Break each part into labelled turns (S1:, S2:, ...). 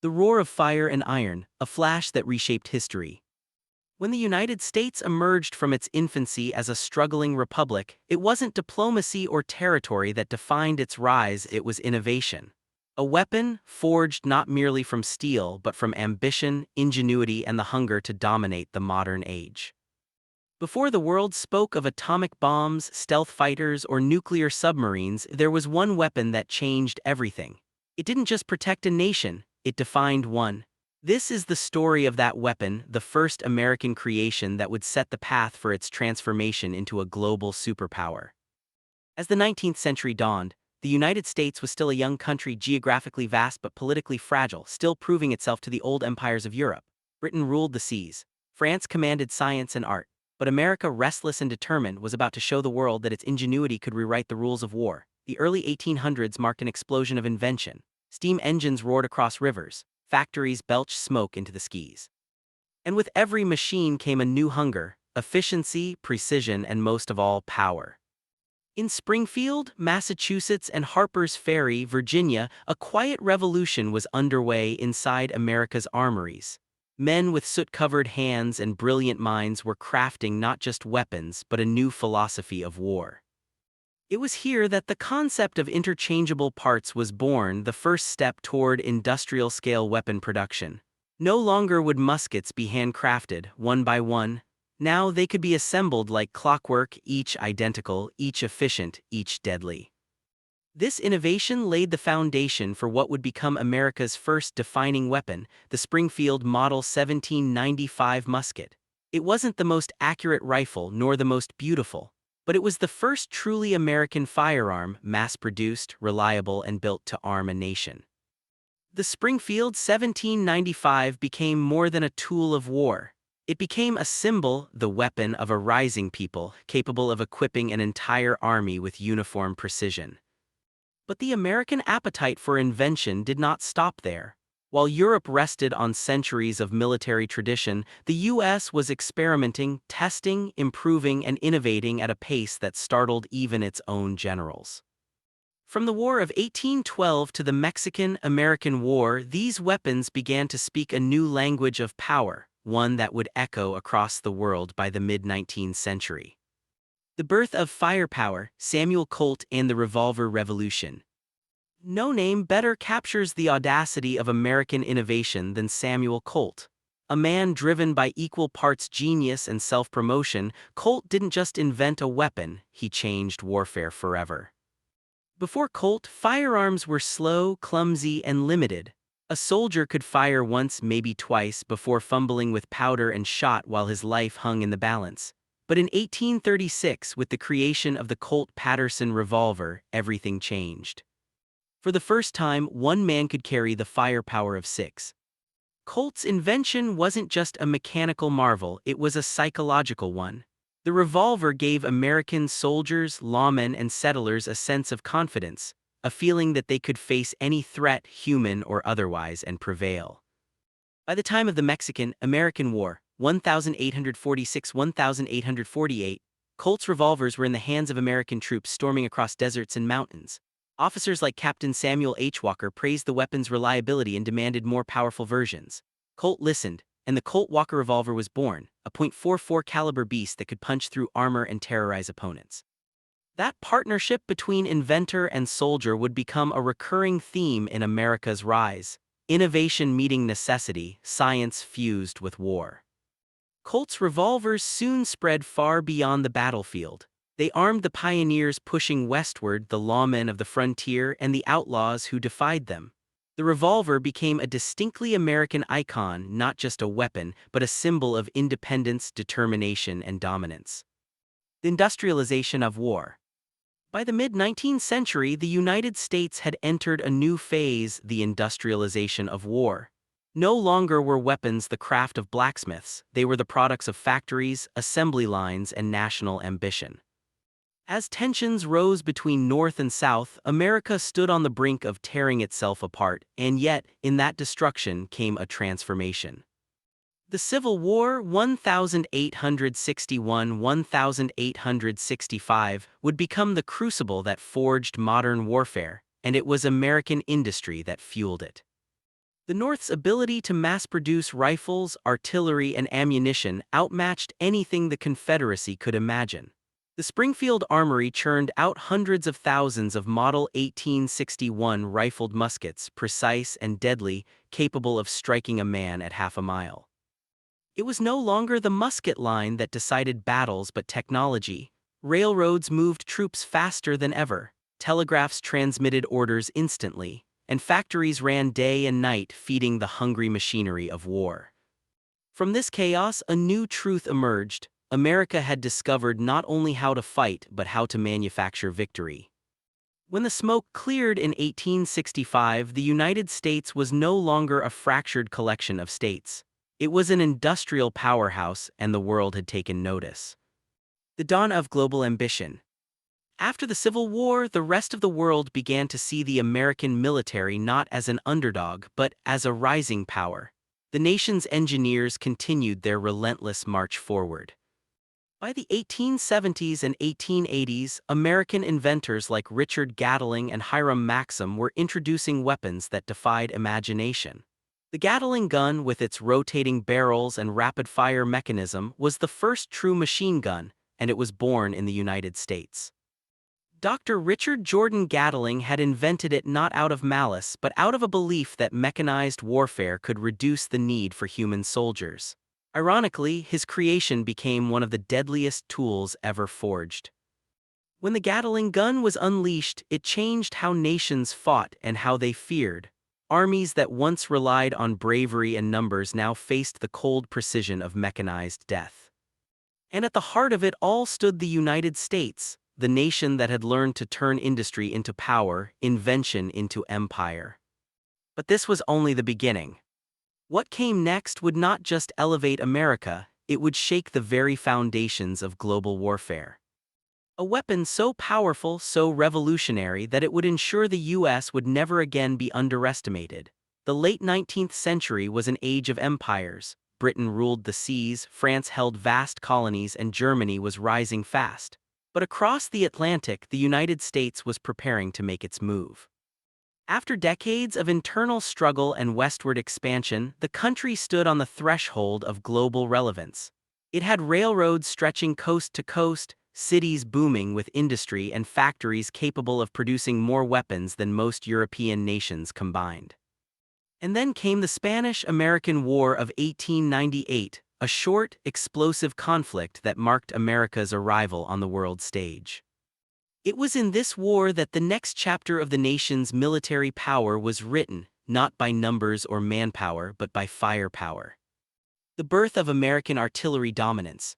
S1: The roar of fire and iron, a flash that reshaped history. When the United States emerged from its infancy as a struggling republic, it wasn't diplomacy or territory that defined its rise, it was innovation. A weapon forged not merely from steel but from ambition, ingenuity, and the hunger to dominate the modern age. Before the world spoke of atomic bombs, stealth fighters, or nuclear submarines, there was one weapon that changed everything. It didn't just protect a nation, it defined one. This is the story of that weapon, the first American creation that would set the path for its transformation into a global superpower. As the 19th century dawned, the United States was still a young country, geographically vast but politically fragile, still proving itself to the old empires of Europe. Britain ruled the seas. France commanded science and art. But America, restless and determined, was about to show the world that its ingenuity could rewrite the rules of war. The early 1800s marked an explosion of invention. Steam engines roared across rivers. Factories belched smoke into the skies. And with every machine came a new hunger: efficiency, precision, and most of all, power. In Springfield, Massachusetts, and Harper's Ferry, Virginia, a quiet revolution was underway inside America's armories. Men with soot-covered hands and brilliant minds were crafting not just weapons but a new philosophy of war. It was here that the concept of interchangeable parts was born, the first step toward industrial-scale weapon production. No longer would muskets be handcrafted, one by one. Now they could be assembled like clockwork, each identical, each efficient, each deadly. This innovation laid the foundation for what would become America's first defining weapon, the Springfield Model 1795 musket. It wasn't the most accurate rifle nor the most beautiful, but it was the first truly American firearm, mass-produced, reliable, and built to arm a nation. The Springfield 1795 became more than a tool of war. It became a symbol, the weapon of a rising people, capable of equipping an entire army with uniform precision. But the American appetite for invention did not stop there. While Europe rested on centuries of military tradition, the U.S. was experimenting, testing, improving, and innovating at a pace that startled even its own generals. From the War of 1812 to the Mexican-American War, these weapons began to speak a new language of power, one that would echo across the world by the mid-19th century. The birth of firepower, Samuel Colt and the Revolver Revolution. No name better captures the audacity of American innovation than Samuel Colt. A man driven by equal parts genius and self-promotion, Colt didn't just invent a weapon, he changed warfare forever. Before Colt, firearms were slow, clumsy, and limited. A soldier could fire once, maybe twice, before fumbling with powder and shot while his life hung in the balance. But in 1836, with the creation of the Colt-Paterson revolver, everything changed. For the first time, one man could carry the firepower of six. Colt's invention wasn't just a mechanical marvel, it was a psychological one. The revolver gave American soldiers, lawmen, and settlers a sense of confidence, a feeling that they could face any threat, human or otherwise, and prevail. By the time of the Mexican-American War, 1846–1848, Colt's revolvers were in the hands of American troops storming across deserts and mountains. Officers like Captain Samuel H. Walker praised the weapon's reliability and demanded more powerful versions. Colt listened, and the Colt Walker revolver was born, a .44 caliber beast that could punch through armor and terrorize opponents. That partnership between inventor and soldier would become a recurring theme in America's rise. Innovation meeting necessity, science fused with war. Colt's revolvers soon spread far beyond the battlefield. They armed the pioneers pushing westward, the lawmen of the frontier, and the outlaws who defied them. The revolver became a distinctly American icon, not just a weapon, but a symbol of independence, determination, and dominance. The industrialization of war. By the mid-19th century, the United States had entered a new phase, the industrialization of war. No longer were weapons the craft of blacksmiths, they were the products of factories, assembly lines, and national ambition. As tensions rose between North and South, America stood on the brink of tearing itself apart, and yet, in that destruction came a transformation. The Civil War, 1861–1865, would become the crucible that forged modern warfare, and it was American industry that fueled it. The North's ability to mass-produce rifles, artillery, and ammunition outmatched anything the Confederacy could imagine. The Springfield Armory churned out hundreds of thousands of Model 1861 rifled muskets, precise and deadly, capable of striking a man at half a mile. It was no longer the musket line that decided battles but technology. Railroads moved troops faster than ever, telegraphs transmitted orders instantly, and factories ran day and night feeding the hungry machinery of war. From this chaos, a new truth emerged. America had discovered not only how to fight but how to manufacture victory. When the smoke cleared in 1865, the United States was no longer a fractured collection of states. It was an industrial powerhouse, and the world had taken notice. The dawn of global ambition. After the Civil War, the rest of the world began to see the American military not as an underdog but as a rising power. The nation's engineers continued their relentless march forward. By the 1870s and 1880s, American inventors like Richard Gatling and Hiram Maxim were introducing weapons that defied imagination. The Gatling gun, with its rotating barrels and rapid-fire mechanism, was the first true machine gun, and it was born in the United States. Dr. Richard Jordan Gatling had invented it not out of malice but out of a belief that mechanized warfare could reduce the need for human soldiers. Ironically, his creation became one of the deadliest tools ever forged. When the Gatling gun was unleashed, it changed how nations fought and how they feared. Armies that once relied on bravery and numbers now faced the cold precision of mechanized death. And at the heart of it all stood the United States, the nation that had learned to turn industry into power, invention into empire. But this was only the beginning. What came next would not just elevate America, it would shake the very foundations of global warfare. A weapon so powerful, so revolutionary that it would ensure the U.S. would never again be underestimated. The late 19th century was an age of empires. Britain ruled the seas, France held vast colonies, and Germany was rising fast. But across the Atlantic, the United States was preparing to make its move. After decades of internal struggle and westward expansion, the country stood on the threshold of global relevance. It had railroads stretching coast to coast, cities booming with industry, and factories capable of producing more weapons than most European nations combined. And then came the Spanish-American War of 1898, a short, explosive conflict that marked America's arrival on the world stage. It was in this war that the next chapter of the nation's military power was written, not by numbers or manpower but by firepower. The birth of American artillery dominance.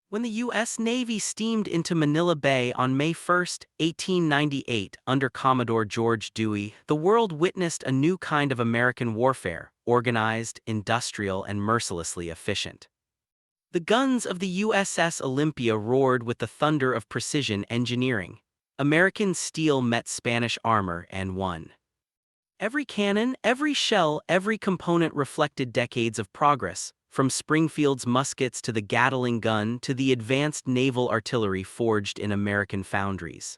S1: When the U.S. Navy steamed into Manila Bay on May 1, 1898, under Commodore George Dewey, the world witnessed a new kind of American warfare, organized, industrial, and mercilessly efficient. The guns of the USS Olympia roared with the thunder of precision engineering. American steel met Spanish armor and won. Every cannon, every shell, every component reflected decades of progress, from Springfield's muskets to the Gatling gun to the advanced naval artillery forged in American foundries.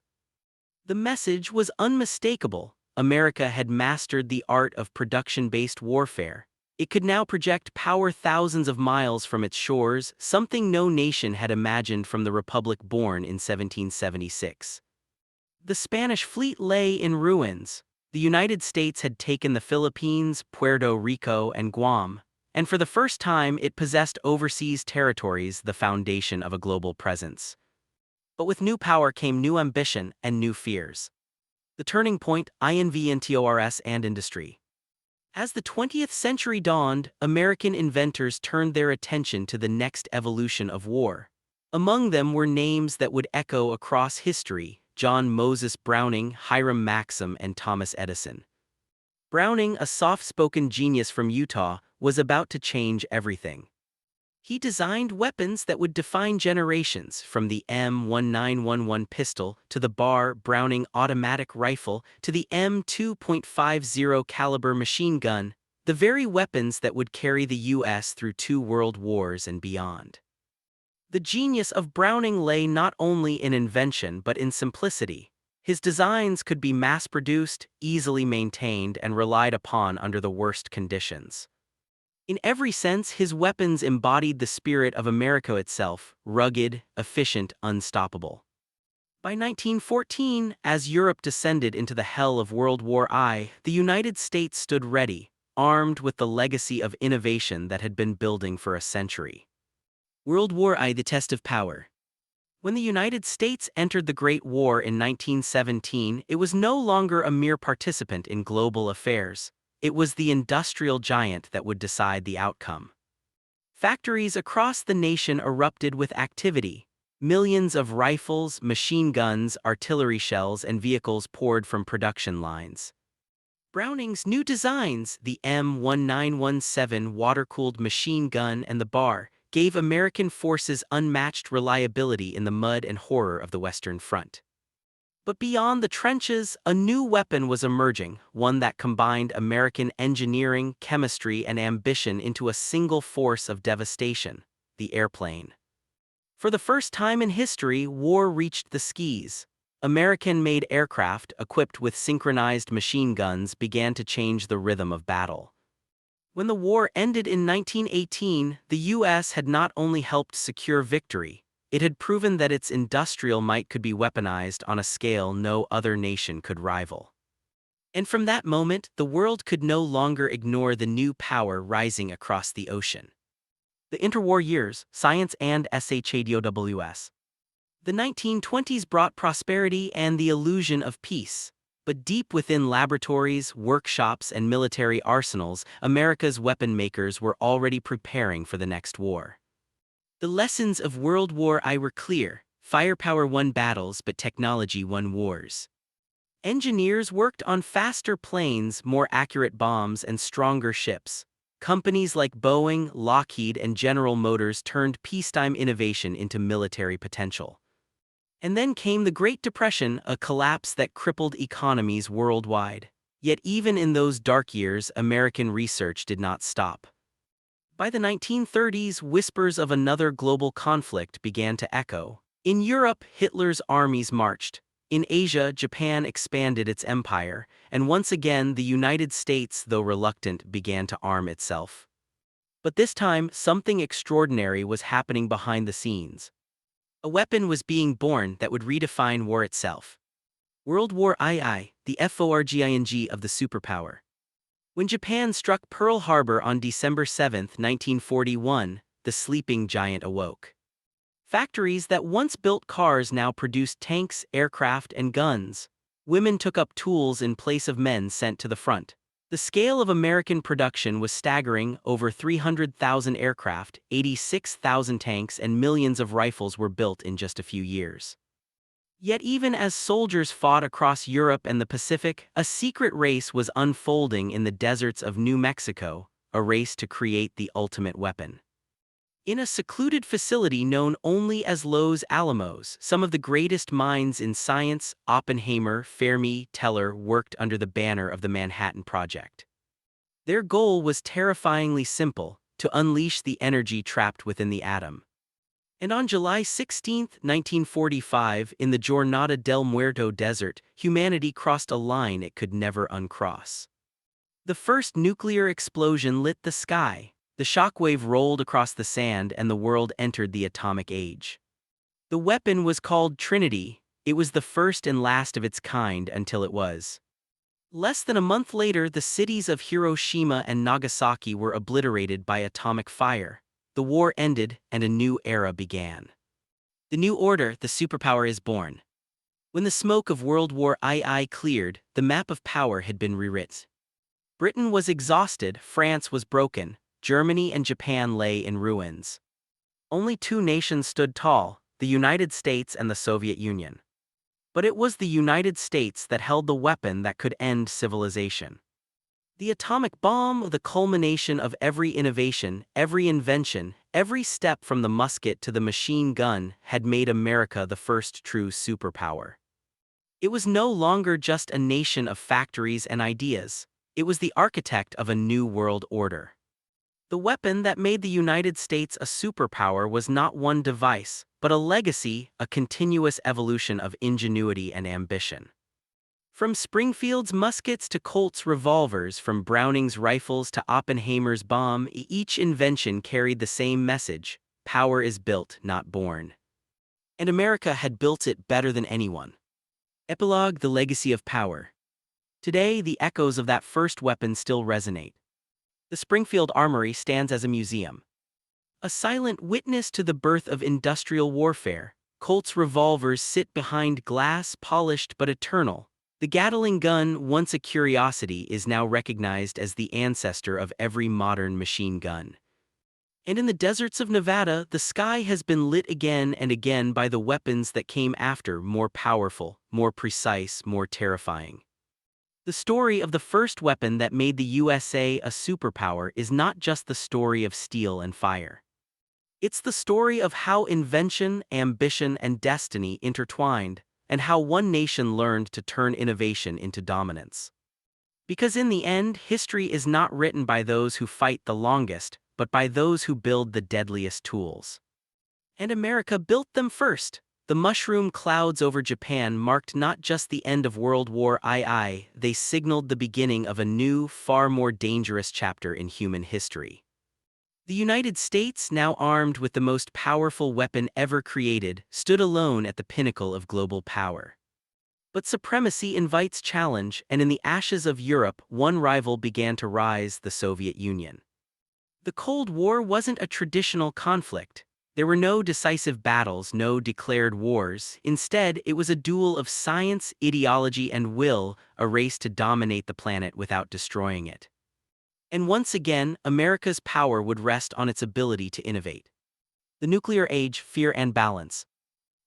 S1: The message was unmistakable. America had mastered the art of production-based warfare. It could now project power thousands of miles from its shores, something no nation had imagined from the republic born in 1776. The Spanish fleet lay in ruins. The United States had taken the Philippines, Puerto Rico, and Guam, and for the first time it possessed overseas territories, the foundation of a global presence. But with new power came new ambition and new fears. The turning point, inventors and industry. As the 20th century dawned, American inventors turned their attention to the next evolution of war. Among them were names that would echo across history: John Moses Browning, Hiram Maxim, and Thomas Edison. Browning, a soft-spoken genius from Utah, was about to change everything. He designed weapons that would define generations, from the M1911 pistol to the Barr Browning automatic rifle to the M2.50 caliber machine gun, the very weapons that would carry the U.S. through 2 world wars and beyond. The genius of Browning lay not only in invention but in simplicity. His designs could be mass-produced, easily maintained, and relied upon under the worst conditions. In every sense, his weapons embodied the spirit of America itself: rugged, efficient, unstoppable. By 1914, as Europe descended into the hell of World War I, the United States stood ready, armed with the legacy of innovation that had been building for a century. World War I, the test of power. When the United States entered the Great War in 1917, it was no longer a mere participant in global affairs. It was the industrial giant that would decide the outcome. Factories across the nation erupted with activity. Millions of rifles, machine guns, artillery shells, and vehicles poured from production lines. Browning's new designs, the M1917 water-cooled machine gun and the BAR, gave American forces unmatched reliability in the mud and horror of the Western Front. But beyond the trenches, a new weapon was emerging, one that combined American engineering, chemistry, and ambition into a single force of devastation: the airplane. For the first time in history, war reached the skies. American-made aircraft, equipped with synchronized machine guns, began to change the rhythm of battle. When the war ended in 1918, the U.S. had not only helped secure victory, it had proven that its industrial might could be weaponized on a scale no other nation could rival. And from that moment, the world could no longer ignore the new power rising across the ocean. The interwar years, science and SHADOWS. The 1920s brought prosperity and the illusion of peace. But deep within laboratories, workshops, and military arsenals, America's weapon makers were already preparing for the next war. The lessons of World War I were clear: firepower won battles, but technology won wars. Engineers worked on faster planes, more accurate bombs, and stronger ships. Companies like Boeing, Lockheed, and General Motors turned peacetime innovation into military potential. And then came the Great Depression, a collapse that crippled economies worldwide. Yet even in those dark years, American research did not stop. By the 1930s, whispers of another global conflict began to echo. In Europe, Hitler's armies marched. In Asia, Japan expanded its empire, and once again the United States, though reluctant, began to arm itself. But this time, something extraordinary was happening behind the scenes. A weapon was being born that would redefine war itself. World War II, the FORGING of the superpower. When Japan struck Pearl Harbor on December 7, 1941, the sleeping giant awoke. Factories that once built cars now produced tanks, aircraft, and guns. Women took up tools in place of men sent to the front. The scale of American production was staggering: over 300,000 aircraft, 86,000 tanks, and millions of rifles were built in just a few years. Yet even as soldiers fought across Europe and the Pacific, a secret race was unfolding in the deserts of New Mexico, a race to create the ultimate weapon. In a secluded facility known only as Los Alamos, some of the greatest minds in science, Oppenheimer, Fermi, Teller, worked under the banner of the Manhattan Project. Their goal was terrifyingly simple: to unleash the energy trapped within the atom. And on July 16, 1945, in the Jornada del Muerto desert, humanity crossed a line it could never uncross. The first nuclear explosion lit the sky. The shockwave rolled across the sand, and the world entered the atomic age. The weapon was called Trinity. It was the first and last of its kind until it was. Less than a month later, the cities of Hiroshima and Nagasaki were obliterated by atomic fire. The war ended, and a new era began. The new order, the superpower, is born. When the smoke of World War II cleared, the map of power had been rewritten. Britain was exhausted, France was broken, Germany and Japan lay in ruins. Only two nations stood tall: the United States and the Soviet Union. But it was the United States that held the weapon that could end civilization. The atomic bomb, the culmination of every innovation, every invention, every step from the musket to the machine gun, had made America the first true superpower. It was no longer just a nation of factories and ideas. It was the architect of a new world order. The weapon that made the United States a superpower was not one device, but a legacy, a continuous evolution of ingenuity and ambition. From Springfield's muskets to Colt's revolvers, from Browning's rifles to Oppenheimer's bomb, each invention carried the same message: power is built, not born. And America had built it better than anyone. Epilogue: The Legacy of Power. Today, the echoes of that first weapon still resonate. The Springfield Armory stands as a museum, a silent witness to the birth of industrial warfare. Colt's revolvers sit behind glass, polished but eternal. The Gatling gun, once a curiosity, is now recognized as the ancestor of every modern machine gun. And in the deserts of Nevada, the sky has been lit again and again by the weapons that came after, more powerful, more precise, more terrifying. The story of the first weapon that made the USA a superpower is not just the story of steel and fire. It's the story of how invention, ambition, and destiny intertwined, and how one nation learned to turn innovation into dominance. Because in the end, history is not written by those who fight the longest, but by those who build the deadliest tools. And America built them first. The mushroom clouds over Japan marked not just the end of World War II, they signaled the beginning of a new, far more dangerous chapter in human history. The United States, now armed with the most powerful weapon ever created, stood alone at the pinnacle of global power. But supremacy invites challenge, and in the ashes of Europe, one rival began to rise: the Soviet Union. The Cold War wasn't a traditional conflict. There were no decisive battles, no declared wars. Instead, it was a duel of science, ideology, and will, a race to dominate the planet without destroying it. And once again, America's power would rest on its ability to innovate. The nuclear age: fear and balance.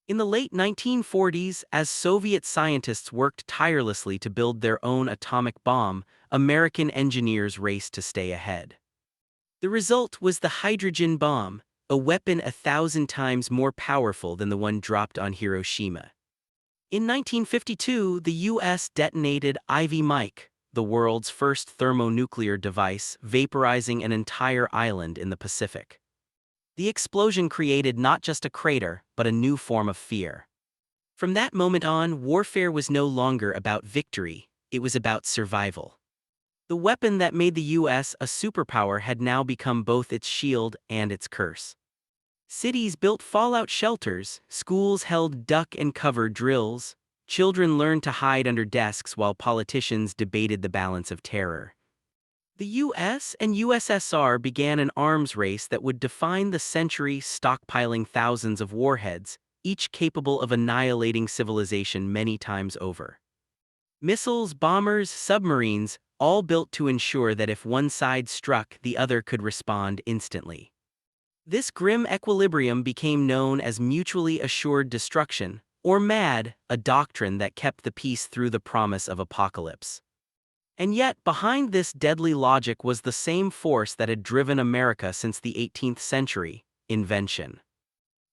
S1: In the late 1940s, as Soviet scientists worked tirelessly to build their own atomic bomb, American engineers raced to stay ahead. The result was the hydrogen bomb, a weapon 1,000 times more powerful than the one dropped on Hiroshima. In 1952, the U.S. detonated Ivy Mike, the world's first thermonuclear device, vaporizing an entire island in the Pacific. The explosion created not just a crater, but a new form of fear. From that moment on, warfare was no longer about victory, it was about survival. The weapon that made the U.S. a superpower had now become both its shield and its curse. Cities built fallout shelters, schools held duck-and-cover drills, children learned to hide under desks while politicians debated the balance of terror. The U.S. and USSR began an arms race that would define the century, stockpiling thousands of warheads, each capable of annihilating civilization many times over. Missiles, bombers, submarines, all built to ensure that if one side struck, the other could respond instantly. This grim equilibrium became known as mutually assured destruction, or MAD, a doctrine that kept the peace through the promise of apocalypse. And yet, behind this deadly logic was the same force that had driven America since the 18th century: invention.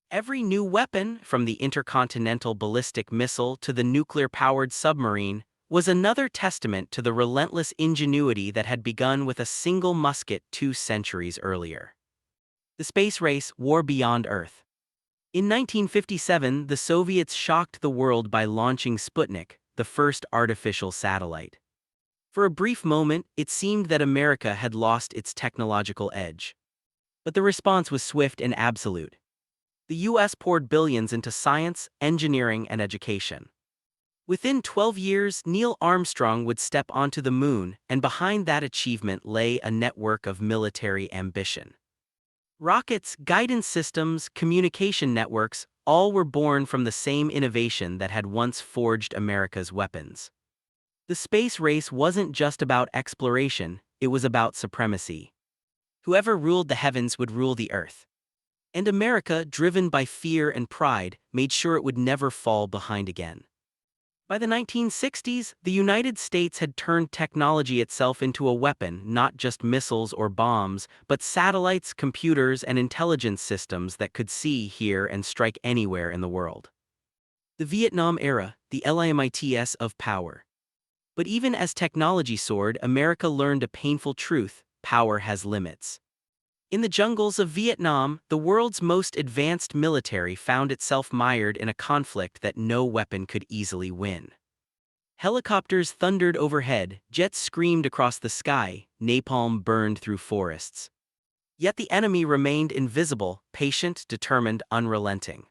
S1: Every new weapon, from the intercontinental ballistic missile to the nuclear-powered submarine, was another testament to the relentless ingenuity that had begun with a single musket 2 centuries earlier. The space race: war beyond Earth. In 1957, the Soviets shocked the world by launching Sputnik, the first artificial satellite. For a brief moment, it seemed that America had lost its technological edge. But the response was swift and absolute. The U.S. poured billions into science, engineering, and education. Within 12 years, Neil Armstrong would step onto the moon, and behind that achievement lay a network of military ambition. Rockets, guidance systems, communication networks, all were born from the same innovation that had once forged America's weapons. The space race wasn't just about exploration, it was about supremacy. Whoever ruled the heavens would rule the earth. And America, driven by fear and pride, made sure it would never fall behind again. By the 1960s, the United States had turned technology itself into a weapon: not just missiles or bombs, but satellites, computers, and intelligence systems that could see, hear, and strike anywhere in the world. The Vietnam era, the limits of power. But even as technology soared, America learned a painful truth: power has limits. In the jungles of Vietnam, the world's most advanced military found itself mired in a conflict that no weapon could easily win. Helicopters thundered overhead, jets screamed across the sky, napalm burned through forests. Yet the enemy remained invisible, patient, determined, unrelenting.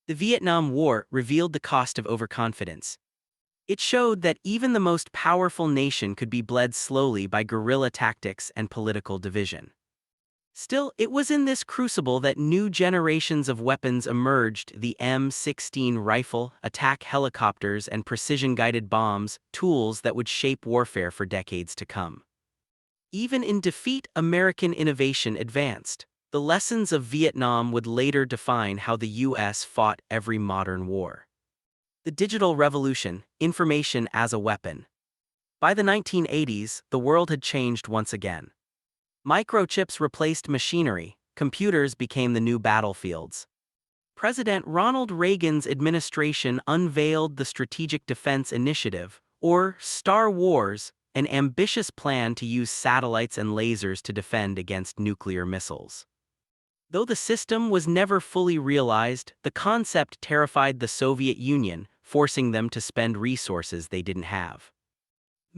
S1: The Vietnam War revealed the cost of overconfidence. It showed that even the most powerful nation could be bled slowly by guerrilla tactics and political division. Still, it was in this crucible that new generations of weapons emerged: the M16 rifle, attack helicopters, and precision-guided bombs, tools that would shape warfare for decades to come. Even in defeat, American innovation advanced. The lessons of Vietnam would later define how the U.S. fought every modern war. The digital revolution, information as a weapon. By the 1980s, the world had changed once again. Microchips replaced machinery, computers became the new battlefields. President Ronald Reagan's administration unveiled the Strategic Defense Initiative, or Star Wars, an ambitious plan to use satellites and lasers to defend against nuclear missiles. Though the system was never fully realized, the concept terrified the Soviet Union, forcing them to spend resources they didn't have.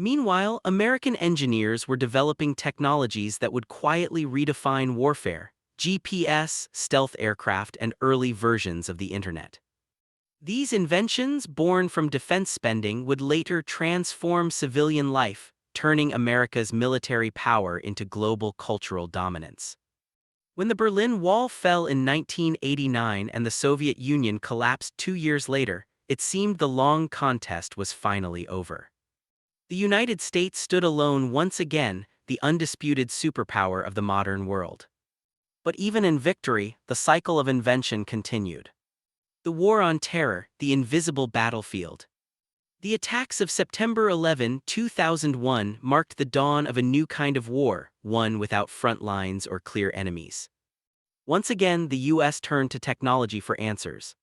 S1: Meanwhile, American engineers were developing technologies that would quietly redefine warfare: GPS, stealth aircraft, and early versions of the Internet. These inventions, born from defense spending, would later transform civilian life, turning America's military power into global cultural dominance. When the Berlin Wall fell in 1989 and the Soviet Union collapsed 2 years later, it seemed the long contest was finally over. The United States stood alone once again, the undisputed superpower of the modern world. But even in victory, the cycle of invention continued. The War on Terror, the invisible battlefield. The attacks of September 11, 2001 marked the dawn of a new kind of war, one without front lines or clear enemies. Once again, the U.S. turned to technology for answers.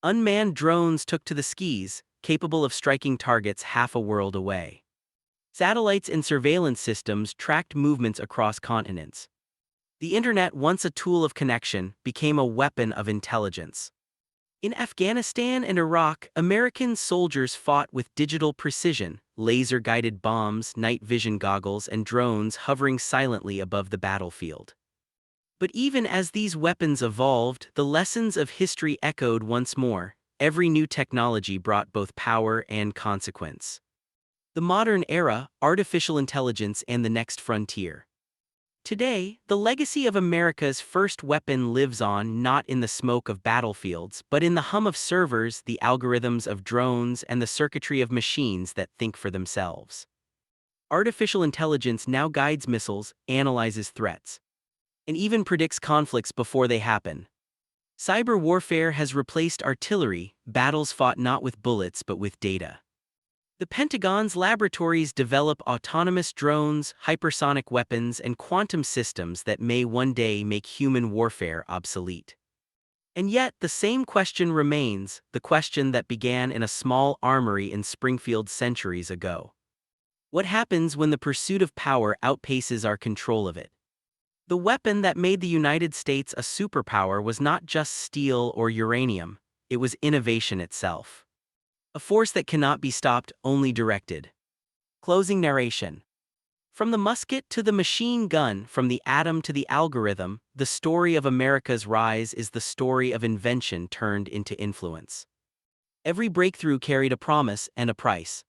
S1: Unmanned drones took to the skies, capable of striking targets half a world away. Satellites and surveillance systems tracked movements across continents. The Internet, once a tool of connection, became a weapon of intelligence. In Afghanistan and Iraq, American soldiers fought with digital precision: laser-guided bombs, night vision goggles, and drones hovering silently above the battlefield. But even as these weapons evolved, the lessons of history echoed once more. Every new technology brought both power and consequence. The modern era, artificial intelligence, and the next frontier. Today, the legacy of America's first weapon lives on, not in the smoke of battlefields, but in the hum of servers, the algorithms of drones, and the circuitry of machines that think for themselves. Artificial intelligence now guides missiles, analyzes threats, and even predicts conflicts before they happen. Cyber warfare has replaced artillery, battles fought not with bullets but with data. The Pentagon's laboratories develop autonomous drones, hypersonic weapons, and quantum systems that may one day make human warfare obsolete. And yet, the same question remains, the question that began in a small armory in Springfield centuries ago. What happens when the pursuit of power outpaces our control of it? The weapon that made the United States a superpower was not just steel or uranium, it was innovation itself. A force that cannot be stopped, only directed. Closing narration. From the musket to the machine gun, from the atom to the algorithm, the story of America's rise is the story of invention turned into influence. Every breakthrough carried a promise and a price.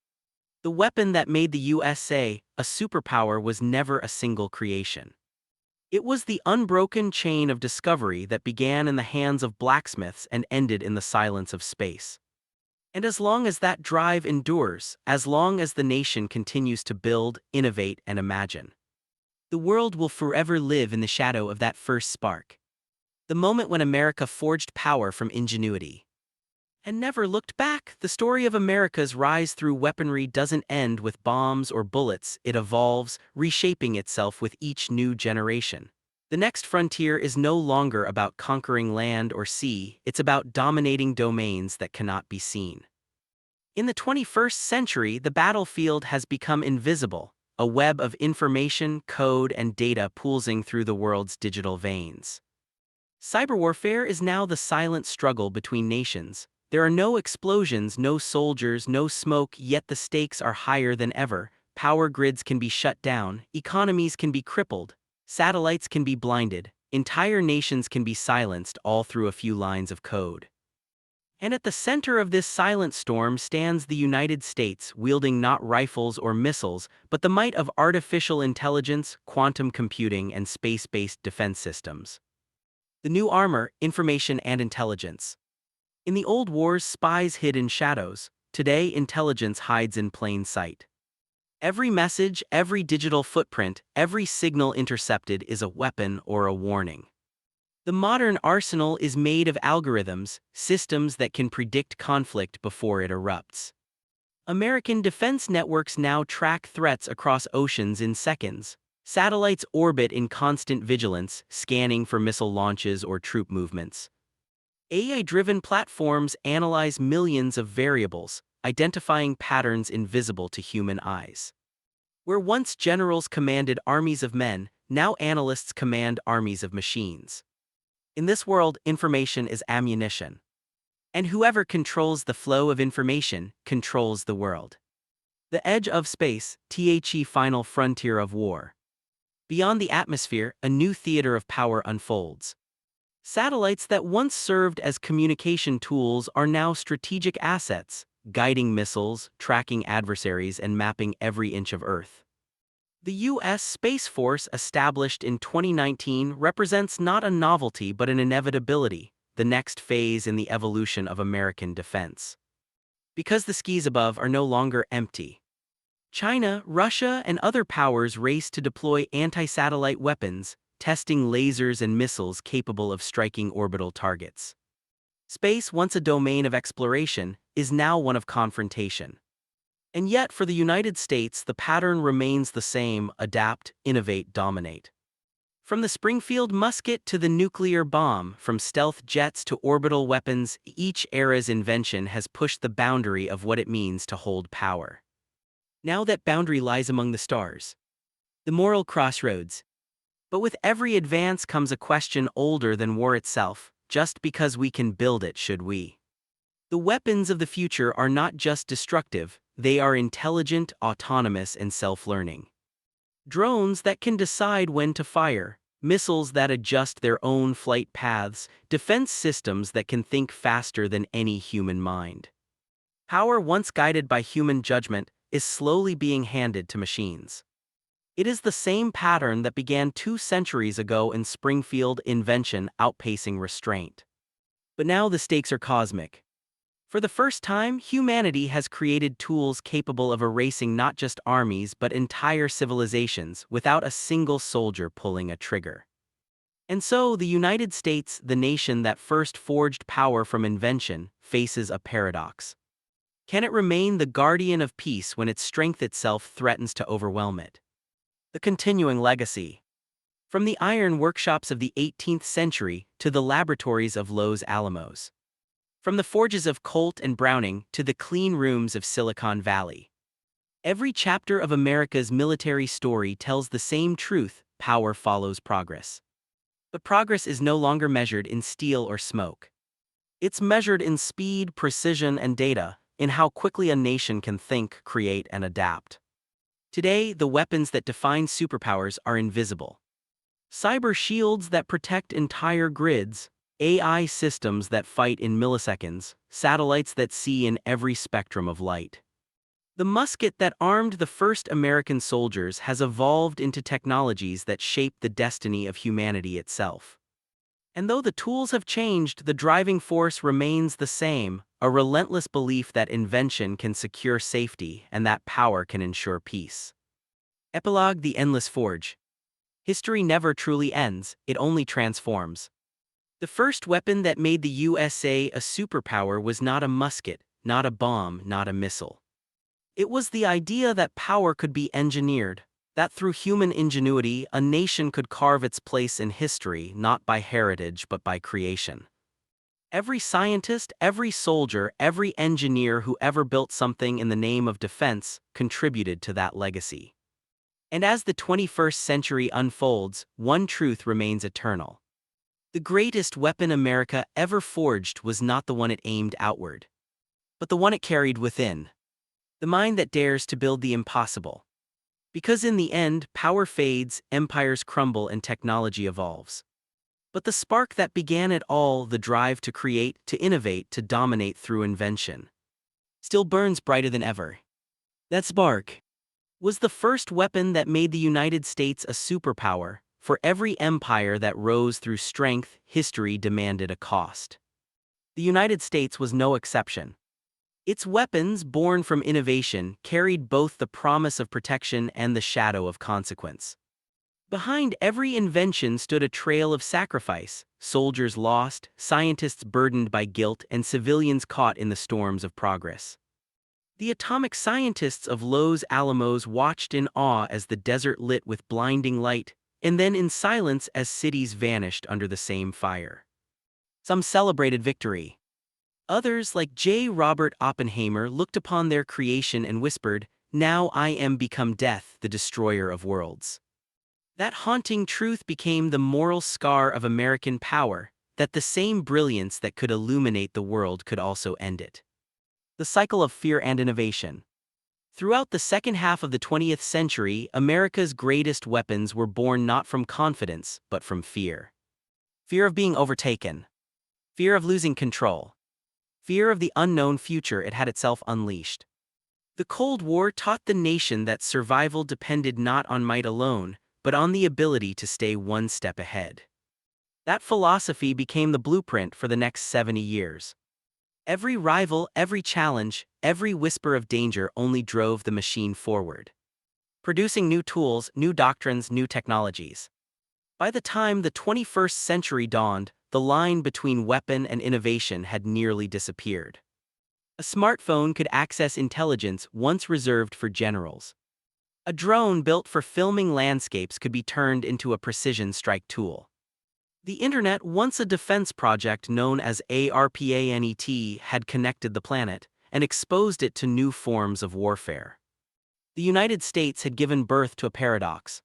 S1: The weapon that made the USA a superpower was never a single creation. It was the unbroken chain of discovery that began in the hands of blacksmiths and ended in the silence of space. And as long as that drive endures, as long as the nation continues to build, innovate, and imagine, the world will forever live in the shadow of that first spark. The moment when America forged power from ingenuity and never looked back. The story of America's rise through weaponry doesn't end with bombs or bullets, it evolves, reshaping itself with each new generation. The next frontier is no longer about conquering land or sea, it's about dominating domains that cannot be seen. In the 21st century, the battlefield has become invisible. a web of information, code, and data pulsing through the world's digital veins. Cyberwarfare is now the silent struggle between nations. There are no explosions, no soldiers, no smoke, yet the stakes are higher than ever. Power grids can be shut down, economies can be crippled, satellites can be blinded, entire nations can be silenced, all through a few lines of code. And at the center of this silent storm stands the United States, wielding not rifles or missiles, but the might of artificial intelligence, quantum computing, and space-based defense systems. The new armor, information and intelligence. In the old wars, spies hid in shadows. Today, intelligence hides in plain sight. Every message, every digital footprint, every signal intercepted is a weapon or a warning. The modern arsenal is made of algorithms, systems that can predict conflict before it erupts. American defense networks now track threats across oceans in seconds. Satellites orbit in constant vigilance, scanning for missile launches or troop movements. AI-driven platforms analyze millions of variables, identifying patterns invisible to human eyes. Where once generals commanded armies of men, now analysts command armies of machines. In this world, information is ammunition. And whoever controls the flow of information controls the world. The edge of space, the final frontier of war. Beyond the atmosphere, a new theater of power unfolds. Satellites that once served as communication tools are now strategic assets, guiding missiles, tracking adversaries, and mapping every inch of Earth. The U.S. Space Force, established in 2019, represents not a novelty but an inevitability, the next phase in the evolution of American defense. Because the skies above are no longer empty. China, Russia, and other powers race to deploy anti-satellite weapons, testing lasers and missiles capable of striking orbital targets. Space, once a domain of exploration, is now one of confrontation. And yet, for the United States, the pattern remains the same: adapt, innovate, dominate. From the Springfield musket to the nuclear bomb, from stealth jets to orbital weapons, each era's invention has pushed the boundary of what it means to hold power. Now that boundary lies among the stars. The moral crossroads. But with every advance comes a question older than war itself: just because we can build it, should we? The weapons of the future are not just destructive, they are intelligent, autonomous, and self-learning. Drones that can decide when to fire, missiles that adjust their own flight paths, defense systems that can think faster than any human mind. Power once guided by human judgment is slowly being handed to machines. It is the same pattern that began 2 centuries ago in Springfield: invention outpacing restraint. But now the stakes are cosmic. For the first time, humanity has created tools capable of erasing not just armies but entire civilizations without a single soldier pulling a trigger. And so, the United States, the nation that first forged power from invention, faces a paradox. Can it remain the guardian of peace when its strength itself threatens to overwhelm it? The continuing legacy. From the iron workshops of the 18th century to the laboratories of Los Alamos. From the forges of Colt and Browning to the clean rooms of Silicon Valley. Every chapter of America's military story tells the same truth: power follows progress. But progress is no longer measured in steel or smoke. It's measured in speed, precision, and data, in how quickly a nation can think, create, and adapt. Today, the weapons that define superpowers are invisible. Cyber shields that protect entire grids, AI systems that fight in milliseconds, satellites that see in every spectrum of light. The musket that armed the first American soldiers has evolved into technologies that shape the destiny of humanity itself. And though the tools have changed, the driving force remains the same: a relentless belief that invention can secure safety and that power can ensure peace. Epilogue: the endless forge. History never truly ends, it only transforms. The first weapon that made the USA a superpower was not a musket, not a bomb, not a missile. It was the idea that power could be engineered, that through human ingenuity a nation could carve its place in history not by heritage but by creation. Every scientist, every soldier, every engineer who ever built something in the name of defense contributed to that legacy. And as the 21st century unfolds, one truth remains eternal. The greatest weapon America ever forged was not the one it aimed outward, but the one it carried within. The mind that dares to build the impossible. Because in the end, power fades, empires crumble, and technology evolves. But the spark that began it all, the drive to create, to innovate, to dominate through invention, still burns brighter than ever. That spark was the first weapon that made the United States a superpower. For every empire that rose through strength, history demanded a cost. The United States was no exception. Its weapons, born from innovation, carried both the promise of protection and the shadow of consequence. Behind every invention stood a trail of sacrifice, soldiers lost, scientists burdened by guilt, and civilians caught in the storms of progress. The atomic scientists of Los Alamos watched in awe as the desert lit with blinding light, and then in silence as cities vanished under the same fire. Some celebrated victory. Others, like J. Robert Oppenheimer, looked upon their creation and whispered, "Now I am become death, the destroyer of worlds." That haunting truth became the moral scar of American power, that the same brilliance that could illuminate the world could also end it. The cycle of fear and innovation. Throughout the second half of the 20th century, America's greatest weapons were born not from confidence, but from fear. Fear of being overtaken. Fear of losing control. Fear of the unknown future it had itself unleashed. The Cold War taught the nation that survival depended not on might alone, but on the ability to stay one step ahead. That philosophy became the blueprint for the next 70 years. Every rival, every challenge, every whisper of danger only drove the machine forward, producing new tools, new doctrines, new technologies. By the time the 21st century dawned, the line between weapon and innovation had nearly disappeared. A smartphone could access intelligence once reserved for generals. A drone built for filming landscapes could be turned into a precision strike tool. The internet, once a defense project known as ARPANET, had connected the planet and exposed it to new forms of warfare. The United States had given birth to a paradox.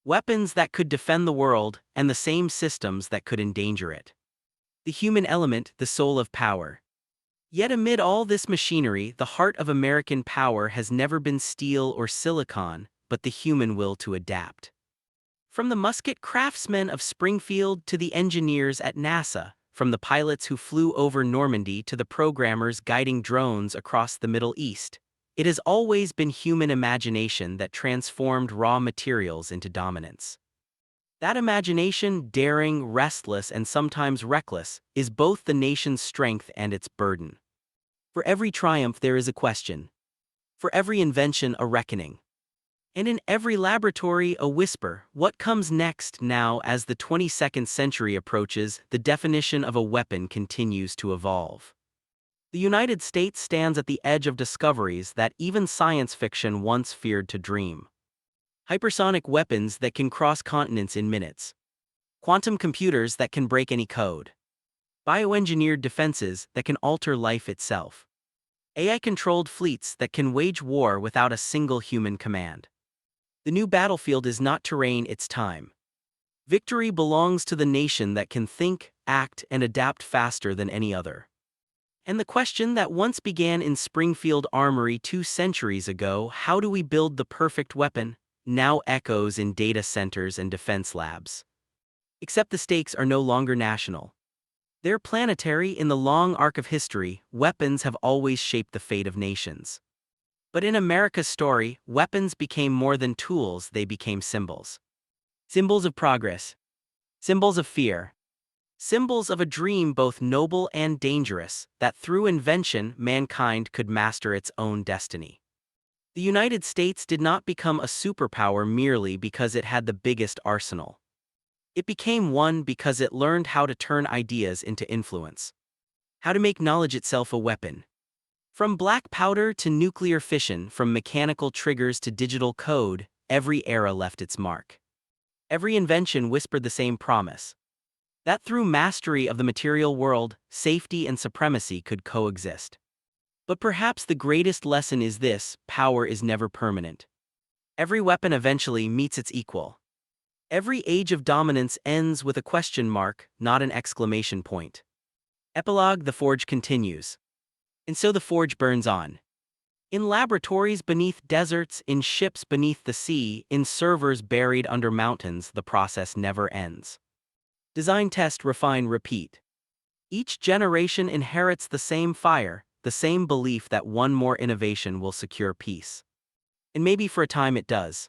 S1: Weapons that could defend the world, and the same systems that could endanger it. The human element, the soul of power. Yet amid all this machinery, the heart of American power has never been steel or silicon, but the human will to adapt. From the musket craftsmen of Springfield to the engineers at NASA, from the pilots who flew over Normandy to the programmers guiding drones across the Middle East, it has always been human imagination that transformed raw materials into dominance. That imagination, daring, restless, and sometimes reckless, is both the nation's strength and its burden. For every triumph there is a question. For every invention a reckoning. And in every laboratory a whisper, what comes next? Now, as the 22nd century approaches, the definition of a weapon continues to evolve. The United States stands at the edge of discoveries that even science fiction once feared to dream. Hypersonic weapons that can cross continents in minutes. Quantum computers that can break any code. Bioengineered defenses that can alter life itself. AI-controlled fleets that can wage war without a single human command. The new battlefield is not terrain, it's time. Victory belongs to the nation that can think, act, and adapt faster than any other. And the question that once began in Springfield Armory 2 centuries ago, how do we build the perfect weapon, now echoes in data centers and defense labs. Except the stakes are no longer national. They're planetary. In the long arc of history, weapons have always shaped the fate of nations. But in America's story, weapons became more than tools, they became symbols. Symbols of progress. Symbols of fear. Symbols of a dream both noble and dangerous, that through invention mankind could master its own destiny. The United States did not become a superpower merely because it had the biggest arsenal. It became one because it learned how to turn ideas into influence. How to make knowledge itself a weapon. From black powder to nuclear fission, from mechanical triggers to digital code, every era left its mark. Every invention whispered the same promise. That through mastery of the material world, safety and supremacy could coexist. But perhaps the greatest lesson is this: power is never permanent. Every weapon eventually meets its equal. Every age of dominance ends with a question mark, not an exclamation point. Epilogue: the forge continues. And so the forge burns on. In laboratories beneath deserts, in ships beneath the sea, in servers buried under mountains, the process never ends. Design, test, refine, repeat. Each generation inherits the same fire, the same belief that one more innovation will secure peace. And maybe for a time it does.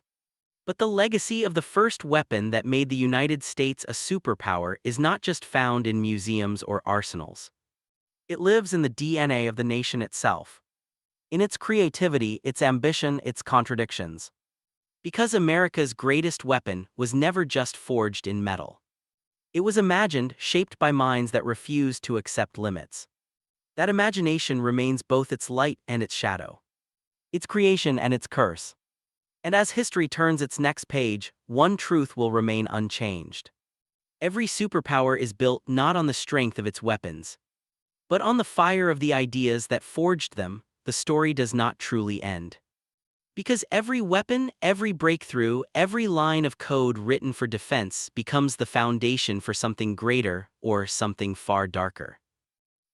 S1: But the legacy of the first weapon that made the United States a superpower is not just found in museums or arsenals. It lives in the DNA of the nation itself. In its creativity, its ambition, its contradictions. Because America's greatest weapon was never just forged in metal. It was imagined, shaped by minds that refused to accept limits. That imagination remains both its light and its shadow. Its creation and its curse. And as history turns its next page, one truth will remain unchanged. Every superpower is built not on the strength of its weapons, but on the fire of the ideas that forged them. The story does not truly end. Because every weapon, every breakthrough, every line of code written for defense becomes the foundation for something greater or something far darker.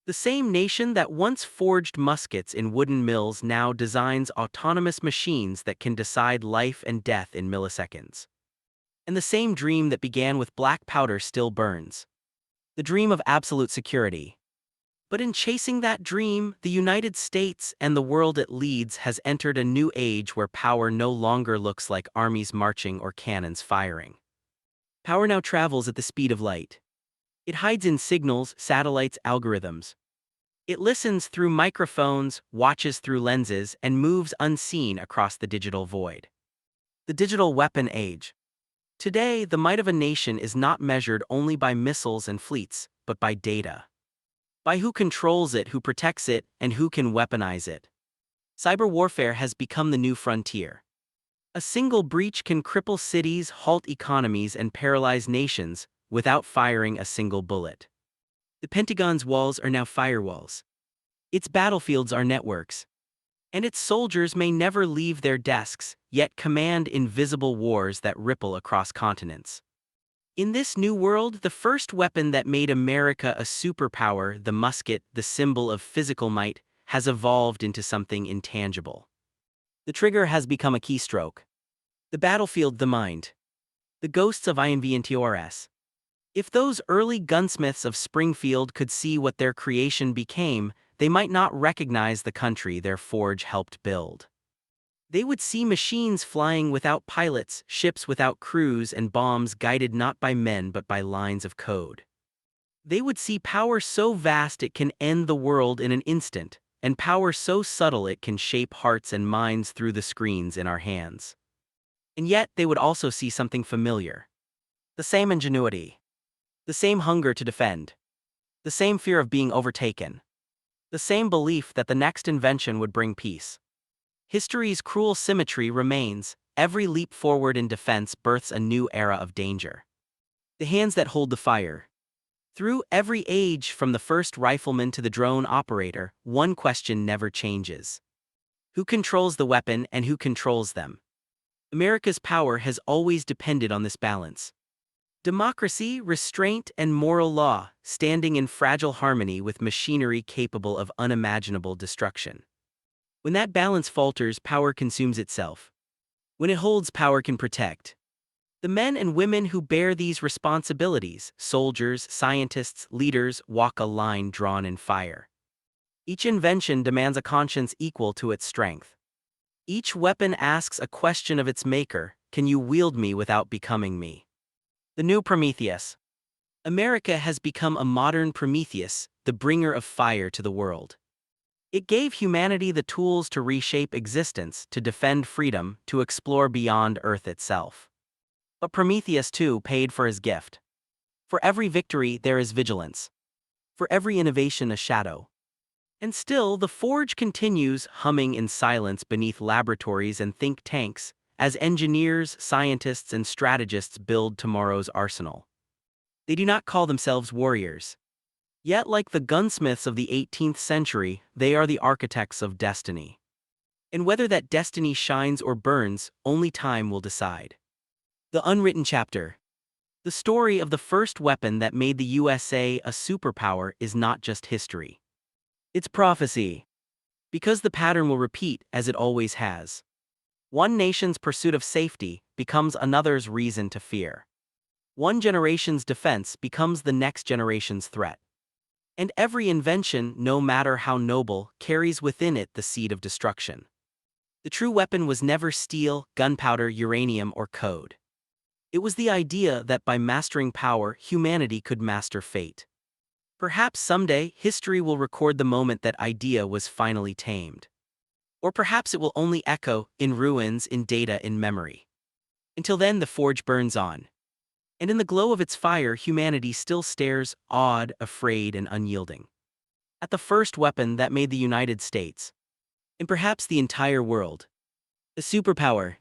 S1: The same nation that once forged muskets in wooden mills now designs autonomous machines that can decide life and death in milliseconds. And the same dream that began with black powder still burns. The dream of absolute security. But in chasing that dream, the United States and the world it leads has entered a new age where power no longer looks like armies marching or cannons firing. Power now travels at the speed of light. It hides in signals, satellites, algorithms. It listens through microphones, watches through lenses, and moves unseen across the digital void. The digital weapon age. Today, the might of a nation is not measured only by missiles and fleets, but by data. By who controls it, who protects it, and who can weaponize it. Cyber warfare has become the new frontier. A single breach can cripple cities, halt economies, and paralyze nations without firing a single bullet. The Pentagon's walls are now firewalls. Its battlefields are networks. And its soldiers may never leave their desks, yet command invisible wars that ripple across continents. In this new world, the first weapon that made America a superpower, the musket, the symbol of physical might, has evolved into something intangible. The trigger has become a keystroke. The battlefield, the mind. The ghosts of inventors. If those early gunsmiths of Springfield could see what their creation became, they might not recognize the country their forge helped build. They would see machines flying without pilots, ships without crews, and bombs guided not by men but by lines of code. They would see power so vast it can end the world in an instant, and power so subtle it can shape hearts and minds through the screens in our hands. And yet they would also see something familiar. The same ingenuity. The same hunger to defend. The same fear of being overtaken. The same belief that the next invention would bring peace. History's cruel symmetry remains. Every leap forward in defense births a new era of danger. The hands that hold the fire. Through every age, from the first rifleman to the drone operator, one question never changes. Who controls the weapon and who controls them? America's power has always depended on this balance. Democracy, restraint, and moral law, standing in fragile harmony with machinery capable of unimaginable destruction. When that balance falters, power consumes itself. When it holds, power can protect. The men and women who bear these responsibilities, soldiers, scientists, leaders, walk a line drawn in fire. Each invention demands a conscience equal to its strength. Each weapon asks a question of its maker: can you wield me without becoming me? The new Prometheus. America has become a modern Prometheus, the bringer of fire to the world. It gave humanity the tools to reshape existence, to defend freedom, to explore beyond Earth itself. But Prometheus, too, paid for his gift. For every victory, there is vigilance. For every innovation, a shadow. And still, the forge continues, humming in silence beneath laboratories and think tanks, as engineers, scientists, and strategists build tomorrow's arsenal. They do not call themselves warriors. Yet, like the gunsmiths of the 18th century, they are the architects of destiny. And whether that destiny shines or burns, only time will decide. The unwritten chapter. The story of the first weapon that made the USA a superpower is not just history. It's prophecy. Because the pattern will repeat as it always has. One nation's pursuit of safety becomes another's reason to fear. One generation's defense becomes the next generation's threat. And every invention, no matter how noble, carries within it the seed of destruction. The true weapon was never steel, gunpowder, uranium, or code. It was the idea that by mastering power, humanity could master fate. Perhaps someday, history will record the moment that idea was finally tamed. Or perhaps it will only echo, in ruins, in data, in memory. Until then, the forge burns on. And in the glow of its fire, humanity still stares, awed, afraid, and unyielding, at the first weapon that made the United States, and perhaps the entire world, a superpower.